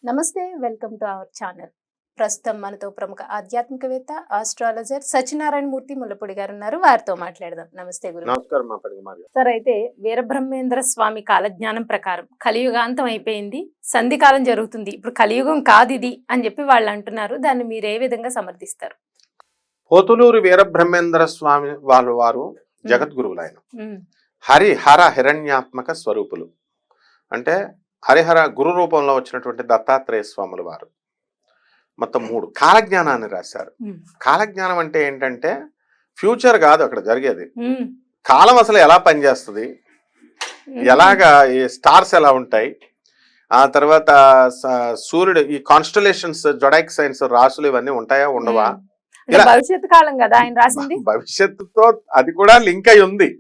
నమస్తే, welcome to our channel. ప్రస్తుతం మనతో ప్రముఖ ఆధ్యాత్మికవేత్త, ఆస్ట్రాలజర్ సత్యనారాయణ మూర్తి ముల్లపూడి గారు ఉన్నారు. వారితో మాట్లాడదాం. నమస్తే గురు. నమస్కారం. సార్, అయితే వీరబ్రహ్మేంద్ర స్వామి కాలజ్ఞానం ప్రకారం కలియుగాంతం అయిపోయింది, సంధికాలం జరుగుతుంది, ఇప్పుడు కలియుగం కాదు ఇది అని చెప్పి వాళ్ళు అంటున్నారు. దాన్ని మీరు ఏ విధంగా సమర్థిస్తారు? పోతులూరు వీరబ్రహ్మేంద్ర స్వామి వారు జగద్గురువులు. ఆయన హరిహర హిరణ్యాత్మక స్వరూపులు. అంటే హరిహర గురు రూపంలో వచ్చినటువంటి దత్తాత్రేయ స్వాముల వారు మొత్తం 3 కాలజ్ఞానాన్ని రాశారు. కాలజ్ఞానం అంటే ఏంటంటే ఫ్యూచర్ కాదు అక్కడ జరిగేది, కాలం అసలు ఎలా పనిచేస్తుంది, ఎలాగా ఈ స్టార్స్ ఎలా ఉంటాయి, ఆ తర్వాత సూర్యుడు ఈ కాన్స్టలేషన్స్ జొడాయిక్ సైన్స్ రాసులు ఇవన్నీ ఉంటాయా ఉండవా, భవిష్యత్తు కాలం కదా ఆయన రాసింది. భవిష్యత్తుతో అది కూడా లింక్ అయి ఉంది.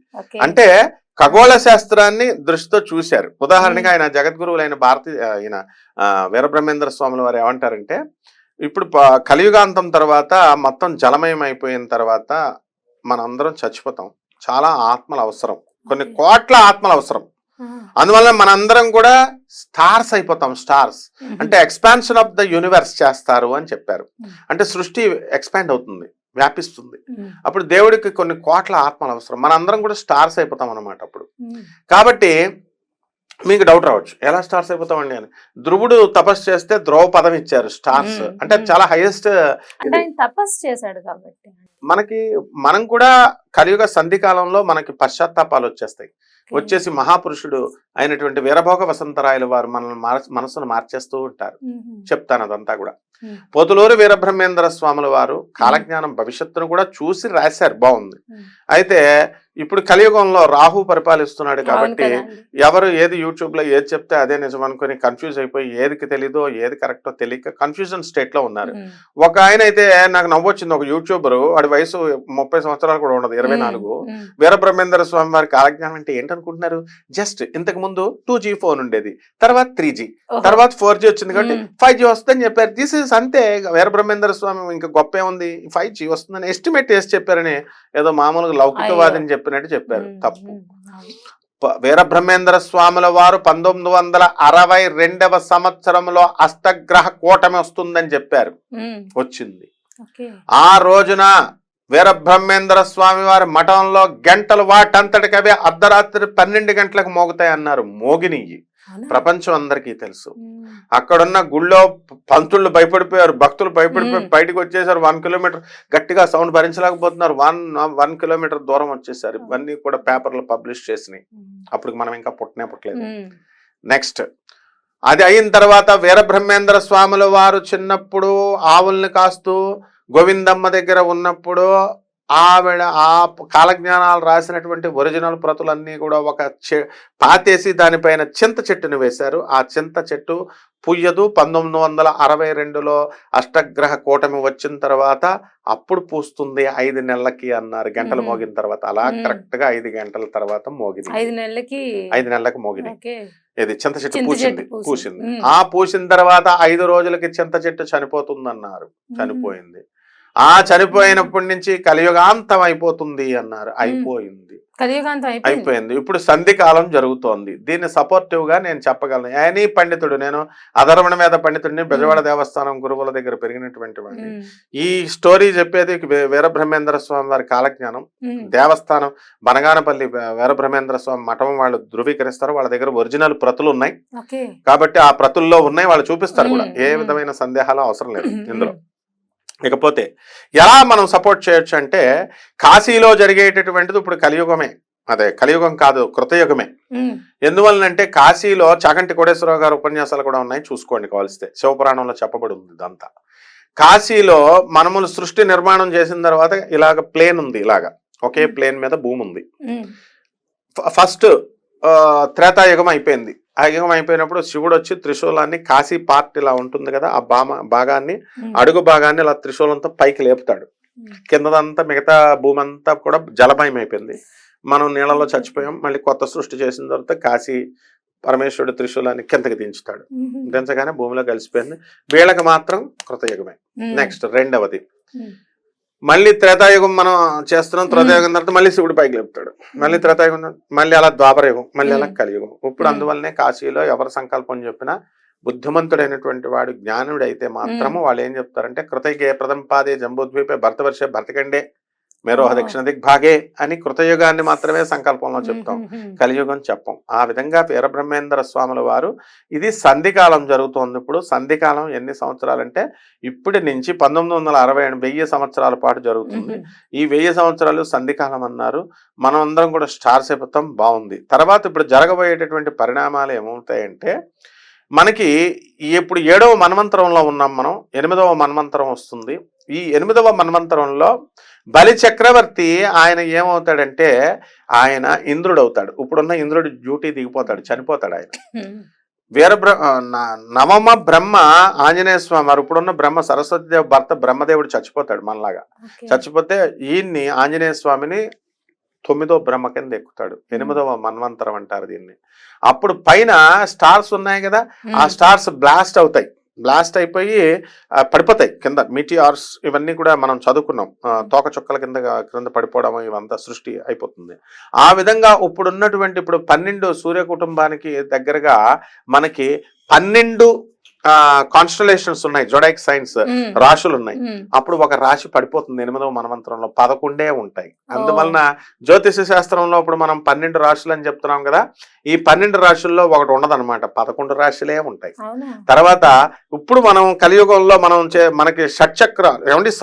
అంటే ఖగోళ శాస్త్రాన్ని దృష్టితో చూశారు. ఉదాహరణగా ఆయన జగద్గురువులైన ఈయన వీరబ్రహ్మేంద్ర స్వాముల వారు ఏమంటారంటే, ఇప్పుడు కలియుగాంతం తర్వాత మొత్తం జలమయం అయిపోయిన తర్వాత మనందరం చచ్చిపోతాం, చాలా ఆత్మలు అవసరం, కొన్ని కోట్ల ఆత్మలు అవసరం. అందువల్ల మనందరం కూడా స్టార్స్ అయిపోతాం. స్టార్స్ అంటే ఎక్స్పాన్షన్ ఆఫ్ ద యూనివర్స్ చేస్తారు అని చెప్పారు. అంటే సృష్టి ఎక్స్పాండ్ అవుతుంది, వ్యాపిస్తుంది. అప్పుడు దేవుడికి కొన్ని కోట్ల ఆత్మలు అవసరం, మనందరం కూడా స్టార్స్ అయిపోతాం అన్నమాట అప్పుడు. కాబట్టి మీకు డౌట్ రావచ్చు, ఎలా స్టార్స్ అయిపోతామండి అని. ధ్రువుడు తపస్సు చేస్తే ధ్రువ పదం ఇచ్చారు, స్టార్స్ అంటే చాలా హైయెస్ట్. తపస్సు చేశాడు కాబట్టి మనం కూడా కలియుగ సంధి కాలంలో మనకి పశ్చాత్తాపాలు వచ్చేస్తాయి. వచ్చేసి మహాపురుషుడు అయినటువంటి వీరభోగ వసంతరాయలు వారు మనసును మార్చేస్తూ ఉంటారు. చెప్తాను అదంతా కూడా. పోతులూరు వీరబ్రహ్మేంద్ర స్వాముల వారు కాలజ్ఞానం భవిష్యత్తును కూడా చూసి రాశారు, బాగుంది. అయితే ఇప్పుడు కలియుగంలో రాహు పరిపాలిస్తున్నాడు కాబట్టి ఎవరు ఏది యూట్యూబ్ లో ఏది చెప్తే అదే నిజం అనుకుని కన్ఫ్యూజ్ అయిపోయి ఏదికి తెలీదో ఏది కరెక్టో తెలియక కన్ఫ్యూజన్ స్టేట్ లో ఉన్నారు. ఒక ఆయన అయితే నాకు నవ్వొచ్చింది, ఒక యూట్యూబరు, వాడి వయసు 30 సంవత్సరాలు కూడా ఉండదు, 24. వీరబ్రహ్మేంద్ర స్వామి వారి కాలజ్ఞానం అంటే ఏంటనుకుంటున్నారు? జస్ట్ ఇంతకు ముందు 2G ఫోన్ ఉండేది, తర్వాత 3G, తర్వాత 4G వచ్చింది కాబట్టి 5G వస్తుందని చెప్పారు. దిస్ ఇస్ అంతే. వీరబ్రహ్మేంద్ర స్వామి ఇంకా గొప్ప ఏముంది, 5G వస్తుందని ఎస్టిమేట్ చేసి చెప్పారని ఏదో మామూలుగా లౌకికవాదని చెప్పినట్టు చెప్పారు. తప్పు. వీరబ్రహ్మేంద్ర స్వాముల వారు 1962వ సంవత్సరంలో అష్టగ్రహ కూటమి వస్తుందని చెప్పారు. వచ్చింది. ఆ రోజున వీరబ్రహ్మేంద్ర స్వామి వారి మఠంలో గంటలు వాటంతటికవే అర్ధరాత్రి 12 గంటలకు మోగుతాయి అన్నారు. మోగినియ్యి ప్రపంచం అందరికీ తెలుసు. అక్కడున్న గుళ్ళో పంతుళ్ళు భయపడిపోయారు, భక్తులు భయపడిపోయి బయటకు వచ్చేసారు. 1 కిలోమీటర్ గట్టిగా సౌండ్ భరించలేకపోతున్నారు. 1 కిలోమీటర్ దూరం వచ్చేసారు. ఇవన్నీ కూడా పేపర్లు పబ్లిష్ చేసినాయి. అప్పుడు మనం ఇంకా పుట్టలేదు. నెక్స్ట్ అది అయిన తర్వాత వీరబ్రహ్మేంద్ర స్వాముల వారు చిన్నప్పుడు ఆవుల్ని కాస్తూ గోవిందమ్మ దగ్గర ఉన్నప్పుడు ఆవిడ ఆ కాలజ్ఞానాలు రాసినటువంటి ఒరిజినల్ ప్రతులన్నీ కూడా ఒక పాతేసి దానిపైన చింత చెట్టుని వేశారు. ఆ చింత చెట్టు పుయ్యదు. 1962లో అష్టగ్రహ కూటమి వచ్చిన తర్వాత అప్పుడు పూస్తుంది 5 నెలలకి అన్నారు, గంటలు మోగిన తర్వాత. అలా కరెక్ట్ గా 5 గంటల తర్వాత మోగింది. 5 నెలలకు మోగింది. ఇది చింత చెట్టు పూసింది. ఆ పూసిన తర్వాత 5 రోజులకి చింత చెట్టు చనిపోతుందన్నారు. చనిపోయింది. ఆ చనిపోయినప్పటి నుంచి కలియుగాంతం అయిపోతుంది అన్నారు. అయిపోయింది. ఇప్పుడు సంధి కాలం జరుగుతోంది. దీన్ని సపోర్టివ్ గా నేను చెప్పగలను. ఎనీ పండితుడు, నేను అధర్వణ మీద పండితుడిని, బెజవాడ దేవస్థానం గురువుల దగ్గర పెరిగినటువంటి వాడిని. ఈ స్టోరీ చెప్పేది వీరబ్రహ్మేంద్ర స్వామి వారి కాలజ్ఞానం. దేవస్థానం బనగానపల్లి వీరబ్రహ్మేంద్ర స్వామి మఠం వాళ్ళు ధృవీకరిస్తారు. వాళ్ళ దగ్గర ఒరిజినల్ ప్రతులు ఉన్నాయి కాబట్టి ఆ ప్రతుల్లో ఉన్నాయి, వాళ్ళు చూపిస్తారు కూడా. ఏ విధమైన సందేహాలు అవసరం లేదు ఇందులో. ఇకపోతే ఎలా మనం సపోర్ట్ చేయొచ్చు అంటే, కాశీలో జరిగేటటువంటిది ఇప్పుడు కలియుగమే. అదే కలియుగం కాదు, కృతయుగమే. ఎందువలనంటే కాశీలో చాగంటి కోటేశ్వరరావు గారు ఉపన్యాసాలు కూడా ఉన్నాయి, చూసుకోండి కావలిస్తే. శివపురాణంలో చెప్పబడి ఉంది ఇదంతా. కాశీలో మనములు సృష్టి నిర్మాణం చేసిన తర్వాత ఇలాగ ప్లేన్ ఉంది, ఇలాగా ఒకే ప్లేన్ మీద భూమి ఉంది. ఫస్ట్ త్రేతాయుగం అయిపోయింది. ఆ యుగం అయిపోయినప్పుడు శివుడు వచ్చి త్రిశూలాన్ని, కాశీ పార్ట్ ఇలా ఉంటుంది కదా, ఆ భాగాన్ని, అడుగు భాగాన్ని ఇలా త్రిశూలంతో పైకి లేపుతాడు. కిందదంతా మిగతా భూమి అంతా కూడా జలమయం అయిపోయింది. మనం నీళ్ళలో చచ్చిపోయాం. మళ్ళీ కొత్త సృష్టి చేసిన తర్వాత కాశీ పరమేశ్వరుడు త్రిశూలాన్ని కిందకి దించుతాడు. దించగానే భూమిలో కలిసిపోయింది. వీళ్ళకి మాత్రం కృతయుగమే. నెక్స్ట్ రెండవది మళ్ళీ త్రేతాయుగం మనం చేస్తున్నాం. త్రేతాయుగం తర్వాత మళ్ళీ శివుడు పైకి లేపుతాడు. మళ్ళీ త్రేతాయుగం, మళ్ళీ అలా ద్వాపరయుగం, మళ్ళీ అలా కలియుగం. ఇప్పుడు అందువల్లనే కాశీలో ఎవరు సంకల్పం చెప్పినా బుద్ధిమంతుడైనటువంటి వాడు జ్ఞానుడైతే మాత్రము వాళ్ళు ఏం చెప్తారంటే కృతయుగే ప్రథంపాదే జంబూద్వీపే భరతవర్షే భరతఖండే మేరోహ దక్షిణ దిగ్భాగే అని కృతయుగాన్ని మాత్రమే సంకల్పంలో చెప్తాం, కలియుగం చెప్పం. ఆ విధంగా వీరబ్రహ్మేంద్ర స్వాముల వారు ఇది సంధికాలం జరుగుతోంది. ఇప్పుడు సంధికాలం ఎన్ని సంవత్సరాలంటే ఇప్పటి నుంచి 1960 1000 సంవత్సరాల పాటు జరుగుతుంది. ఈ 1000 సంవత్సరాలు సంధికాలం అన్నారు. మనం అందరం కూడా స్టార్స్ అయిపోతాం. బాగుంది. తర్వాత ఇప్పుడు జరగబోయేటటువంటి పరిణామాలు ఏమవుతాయంటే మనకి ఇప్పుడు 7వ మన్వంతరంలో ఉన్నాం మనం. 8వ మన్వంతరం వస్తుంది. ఈ 8వ మన్వంతరంలో బలి చక్రవర్తి ఆయన ఏమవుతాడంటే ఆయన ఇంద్రుడు అవుతాడు. ఇప్పుడున్న ఇంద్రుడు డ్యూటీ దిగిపోతాడు, చనిపోతాడు ఆయన. నవమ బ్రహ్మ ఆంజనేయ స్వామి వారు, ఇప్పుడున్న బ్రహ్మ సరస్వతిదేవి భర్త బ్రహ్మదేవుడు చచ్చిపోతాడు మనలాగా. చచ్చిపోతే ఈయన్ని ఆంజనేయ స్వామిని 9వ బ్రహ్మ కింద ఎక్కుతాడు. 8వ మన్వంతరం అంటారు దీన్ని. అప్పుడు పైన స్టార్స్ ఉన్నాయి కదా, ఆ స్టార్స్ బ్లాస్ట్ అవుతాయి. బ్లాస్ట్ అయిపోయి పడిపోతాయి కింద. మీటియార్స్ ఇవన్నీ కూడా మనం చదువుకున్నాం. తోక చుక్కల కింద పడిపోవడం ఇవంతా సృష్టి అయిపోతుంది. ఆ విధంగా ఇప్పుడు 12 సూర్య కుటుంబానికి దగ్గరగా మనకి 12 కాన్స్టలేషన్స్ ఉన్నాయి, జొడైక్ సైన్స్ రాశులు ఉన్నాయి. అప్పుడు ఒక రాశి పడిపోతుంది 8వ మన్వంతరంలో. 11 ఉంటాయి. అందువలన జ్యోతిష శాస్త్రంలో ఇప్పుడు మనం 12 రాశులు అని చెప్తున్నాం కదా, ఈ 12 రాశుల్లో ఒకటి ఉండదన్నమాట, 11 రాశులే ఉంటాయి. తర్వాత ఇప్పుడు మనం కలియుగంలో మనకి షట్చక్రాలు ఏమండి,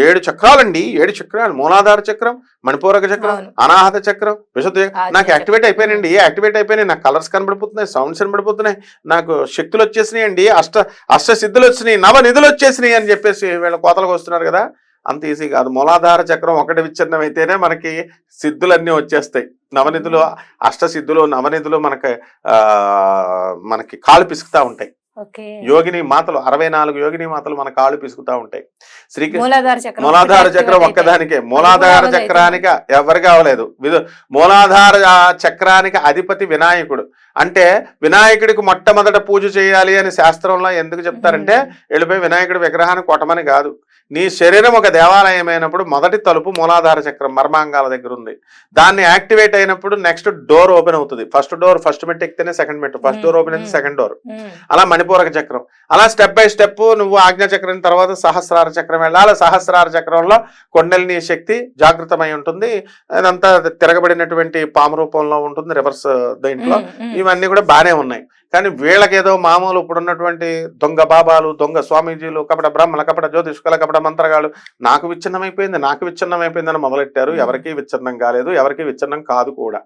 7 చక్రాలండి. 7 చక్రాలు: మూలాధార చక్రం, మణిపూరక చక్రం, అనాహత చక్రం, విశుద్ధ. నాకు యాక్టివేట్ అయిపోయినాయి. నాకు కలర్స్ కనబడిపోతున్నాయి, సౌండ్స్ కనబడిపోతున్నాయి, నాకు శక్తులు వచ్చేసినాయి అండి, అష్ట సిద్ధులు వచ్చినాయి, నవనిధులు వచ్చేసినాయి అని చెప్పేసి వీళ్ళ కోతలకు వస్తున్నారు కదా. అంత ఈజీ కాదు. మూలాధార చక్రం ఒకటి విచ్ఛిన్నం అయితేనే మనకి సిద్ధులన్నీ వచ్చేస్తాయి. నవనిధులు, అష్టసిద్ధులు, నవనిధులు మనకి కాళ్ళు పిసుకుతా ఉంటాయి. యోగిని మాతలు 64 యోగిని మాతలు మన కాళ్ళు పిసుకుతా ఉంటాయి. మూలాధార చక్రం ఒక్కదానికే. మూలాధార చక్రానికి ఎవరికి అవ్వలేదు. మూలాధార చక్రానికి అధిపతి వినాయకుడు. అంటే వినాయకుడికి మొట్టమొదట పూజ చేయాలి అని శాస్త్రంలో ఎందుకు చెప్తారంటే, వెళ్ళిపోయి వినాయకుడి విగ్రహాన్ని కొట్టమని కాదు. నీ శరీరం ఒక దేవాలయం అయినప్పుడు మొదటి తలుపు మూలాధార చక్రం మర్మాంగాల దగ్గర ఉంది. దాన్ని యాక్టివేట్ అయినప్పుడు నెక్స్ట్ డోర్ ఓపెన్ అవుతుంది. ఫస్ట్ డోర్ ఫస్ట్ మెట్టు ఎక్కితేనే సెకండ్ మెట్టు, ఫస్ట్ డోర్ ఓపెన్ అయితే సెకండ్ డోర్. అలా మణిపూరక చక్రం. అలా స్టెప్ బై స్టెప్ నువ్వు ఆజ్ఞా చక్రం తర్వాత సహస్రార చక్రం వెళ్ళాలి. సహస్రార చక్రంలో కొండలిని శక్తి జాగృతమై ఉంటుంది. అదంతా తిరగబడినటువంటి పాము రూపంలో ఉంటుంది, రివర్స్ దీంట్లో. ఇవన్నీ కూడా బాగానే ఉన్నాయి. కానీ వీళ్ళకేదో మామూలు ఇప్పుడున్నటువంటి దొంగ బాబాలు, దొంగ స్వామీజీలు, కపట బ్రాహ్మణ, కపట జ్యోతిష్కుల, కపట మంత్రగాళ్ళు నాకు విచ్ఛిన్నమైపోయింది అని మొదలెట్టారు. ఎవరికి విచ్ఛిన్నం కాలేదు, ఎవరికి విచ్ఛిన్నం కాదు కూడా.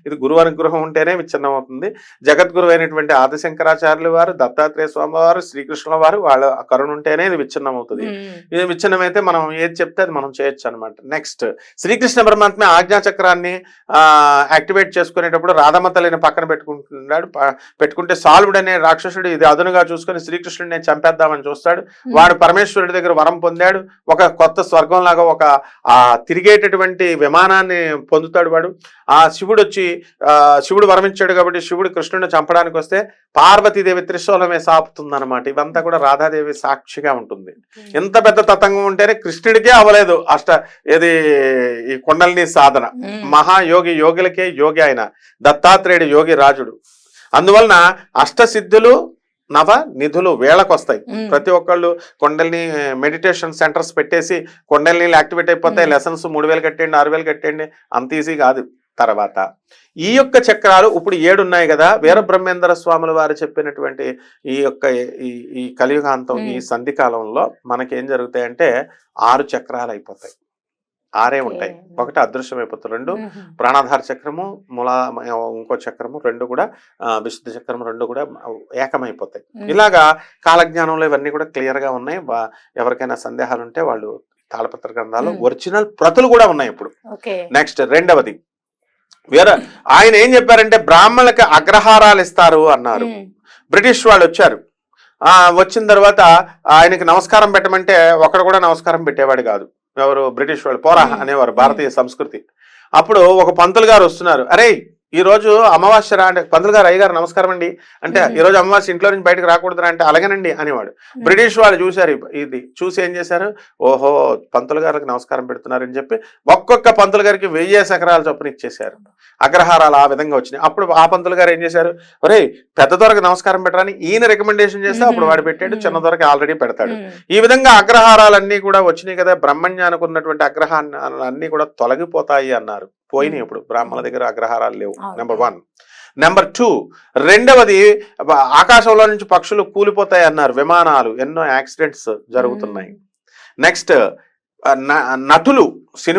ఇది గురువు అనుగ్రహం ఉంటేనే విచ్ఛిన్నం అవుతుంది. జగద్గురు అయినటువంటి ఆదిశంకరాచార్యులు వారు, దత్తాత్రేయ స్వామి వారు, శ్రీకృష్ణుల వారు వాళ్ళ కరుణ ఉంటేనే ఇది విచ్ఛిన్నం అవుతుంది. ఇది విచ్ఛిన్నమైతే మనం ఏది చెప్తే అది మనం చేయొచ్చు అనమాట. నెక్స్ట్ శ్రీకృష్ణ పరమాత్మ ఆజ్ఞాచక్రాన్ని యాక్టివేట్ చేసుకునేటప్పుడు రాధమ్మ తల్లిని పక్కన పెట్టుకుంటే సాల్వుడు అనే రాక్షసుడు ఇది అదునుగా చూసుకుని శ్రీకృష్ణుడిని చంపేద్దామని చూస్తాడు. వాడు పరమేశ్వరుడి దగ్గర వరం పొందాడు. ఒక కొత్త స్వర్గం లాగా ఒక తిరిగేటటువంటి విమానాన్ని పొందుతాడు వాడు. ఆ శివుడు వరమిచ్చాడు కాబట్టి శివుడు కృష్ణుడిని చంపడానికి వస్తే పార్వతీదేవి త్రిశూలమే సాపుతుందన్నమాట. ఇవంతా కూడా రాధాదేవి సాక్షిగా ఉంటుంది. ఎంత పెద్ద తతంగం ఉంటేనే కృష్ణుడికే అవ్వలేదు ఈ కొండలిని సాధన. మహాయోగి, యోగులకే యోగి ఆయన దత్తాత్రేయుడు యోగి రాజుడు. అందువలన అష్టసిద్ధులు నవ నిధులు వేళకొస్తాయి. ప్రతి ఒక్కళ్ళు కొండల్ని మెడిటేషన్ సెంటర్స్ పెట్టేసి కొండల్ని యాక్టివేట్ అయిపోతాయి. లెసన్స్ 3000 కట్టండి, 6000 కట్టండి, అంత ఈజీ కాదు. తర్వాత ఈ యొక్క చక్రాలు ఇప్పుడు 7 ఉన్నాయి కదా. వీరబ్రహ్మేంద్ర స్వాముల వారు చెప్పినటువంటి ఈ కలియుగాంతం, ఈ సంధికాలంలో మనకేం జరుగుతాయంటే 6 చక్రాలు అయిపోతాయి. 6 ఉంటాయి. ఒకటి అదృశ్యం అయిపోతుంది, 2 ప్రాణాధార చక్రము, ఇంకో చక్రము 2 కూడా విశుద్ధ చక్రం 2 కూడా ఏకమైపోతాయి. ఇలాగా కాలజ్ఞానంలో ఇవన్నీ కూడా క్లియర్ గా ఉన్నాయి. ఎవరికైనా సందేహాలు ఉంటే వాళ్ళు తాళపత్ర గ్రంథాలు ఒరిజినల్ ప్రతులు కూడా ఉన్నాయి ఇప్పుడు. నెక్స్ట్ రెండవది ఆయన ఏం చెప్పారంటే బ్రాహ్మణులకి అగ్రహారాలు ఇస్తారు అన్నారు. బ్రిటిష్ వాళ్ళు వచ్చారు. వచ్చిన తర్వాత ఆయనకి నమస్కారం పెట్టమంటే ఒకడు కూడా నమస్కారం పెట్టేవాడు కాదు. ఎవరు? బ్రిటిష్ వాళ్ళు. పోరా అనేవారు భారతీయ సంస్కృతి. అప్పుడు ఒక పంతులు గారు వస్తున్నారు. అరే ఈ రోజు అమావాస్య రా అంటే పంతులు గారు అయ్యగారు నమస్కారం అండి అంటే ఈ రోజు అమావాస్య ఇంట్లో నుంచి బయటకు రాకూడదురా అంటే అలాగేనండి అనేవాడు. బ్రిటిష్ వాళ్ళు చూశారు ఇది చూసి ఏం చేశారు, ఓహో పంతులు గారికి నమస్కారం పెడుతున్నారని చెప్పి ఒక్కొక్క పంతులు గారికి 1000 ఎకరాల చొప్పున ఇచ్చేశారు. అగ్రహారాలు ఆ విధంగా వచ్చినాయి. అప్పుడు ఆ పంతులు గారు ఏం చేశారు, ఒరే పెద్ద దొరకు నమస్కారం పెట్టరని ఈయన రికమెండేషన్ చేస్తే అప్పుడు వాడు పెట్టాడు, చిన్న దొరకి ఆల్రెడీ పెడతాడు. ఈ విధంగా అగ్రహారాలన్నీ కూడా వచ్చినాయి కదా, బ్రహ్మజ్ఞానికి ఉన్నటువంటి అగ్రహాన్ని కూడా తొలగిపోతాయి అన్నారు. పోయినాయి ఇప్పుడు బ్రాహ్మణుల దగ్గర అగ్రహారాలు లేవు. నెంబర్ 1. నెంబర్ 2, రెండవది ఆకాశంలో నుంచి పక్షులు కూలిపోతాయి అన్నారు. విమానాలు ఎన్నో యాక్సిడెంట్స్ జరుగుతున్నాయి. నెక్స్ట్ నటులు సినిమా